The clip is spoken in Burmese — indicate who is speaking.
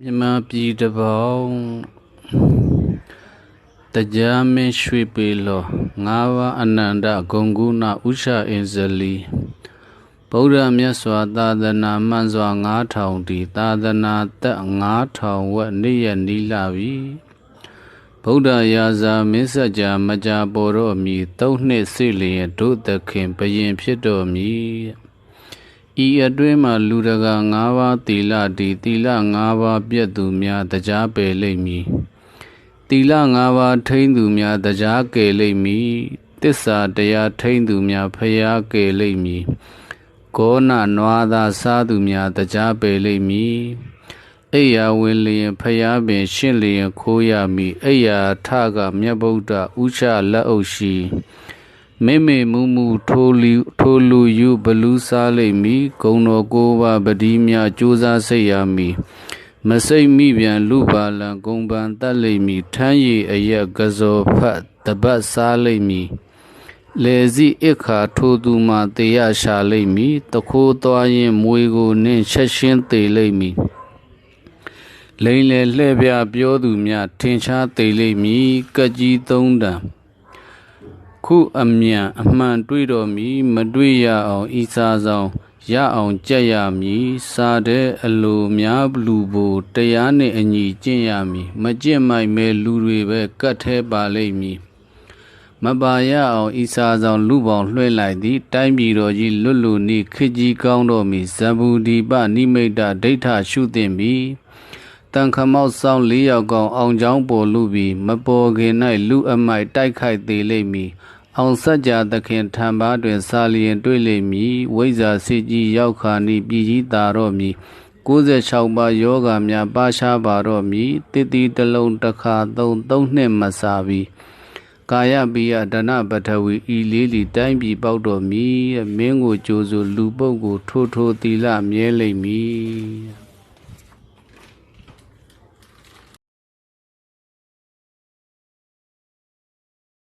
Speaker 1: မြမပြည်တပေါင်းတရားမင်းရွှေပေလောငါးပါးအနန္တဂုဏ်ကုဏဥရှအင်ဇလီဗုဒ္ဓမြတ်စွာသာသနာမှန်စွာ9000တီသာသနာသက်9000ဝက်နေ့ရက်နီးလာပြီဗုဒ္ဓရာဇာမင်းဆက်ကြာမကြာပေါ်တော်မူ3နှစ်စိလျင်တို့သခင်ဘယင်ဖြစ်တော်မူဤအတွင်းမှာလူတကာ5ပါးသီလတီသီလ5ပါးပြည့်သူများတရားပယ်လိမ့်မည်သီလ5ပါးထိန်းသူများတရားကယ်လိမ့်မည်သစ္စာတရားထိန်းသူများဖျားကယ်လိမ့်မည်ကောဏနွားသာစားသူများတရားပယ်လိမ့်မည်အိယာဝင်လျင်ဖျားပင်ရှင့်လျင်ခိုးရမည်အိယာထကမြတ်ဗုဒ္ဓဥချလက်အုပ်ရှိမေမေမူမူထိုလူယူဘလူးစားလိမ့်မည်ဂုံတော်ကိုးပါးပတိများကြိုးစားစိတ်ရမည်မစိတ်မိပြန်လူပါလံဂုံပန်တတ်လိမ့်မည်ထမ်းရည်အရက်ကဇောဖတ်တပတ်စားလိမ့်မည်လေစီအခါထိုသူမှတေရရှာလိမ့်မည်တခိုးသွားရင်မွေကိုနှင့်ချက်ရှင်းသေးလိမ့်မည်လိန်လေလှဲ့ပြပြောသူများထင်ရှားသေးလိမ့်မည်ကကြီး3တန်ခုအမြန်အမှန်တွေ့တော်မူမတွေ့ရအောင်ဤစားဆောင်ရအောင်ကြက်ရမည်စားတဲ့အလိုများလူဘိုတရားနှင့်အညီကျင့်ရမည်မကျင့်မိုက်မဲလူတွေပဲကတ်သေးပါလိမ့်မည်မပါရအောင်ဤစားဆောင်လူပေါင်းလွှဲလိုက်သည်တိုင်းပြည်တော်ကြီးလွတ်လူနိခကြီးကောင်းတော်မူဇဗုဒီပနိမိတ်တဒိဋ္ဌရှုသင့်ပြီတန်ခမောက်ဆောင်4ယောက်ကောင်အောင်ချောင်းပေါ်လူပြီးမပေါ်ခင်၌လူအမိုက်တိုက်ခိုက်သေးလိမ့်မည်အောင်စัจ जा သခင်ထံပါတွင်စာလျင်တွေ့လိမ့်မည်ဝိဇ္ဇာစေကြီးရောက်ခါနိပြည်ကြီးသာတော့မည်96ပါးယောဂများပါရှားပါတော့မည်တိတိတလုံးတစ်ခါ3နှစ်မစာပြီကာယပိယဒနပထဝီဤလေးလီတိုင်းပြည်ပေါက်တော်မည်မင်းကိုကြိုးစုလူပုဂ္ဂိုလ်ထိုးသီလမြဲလိမ့်မည်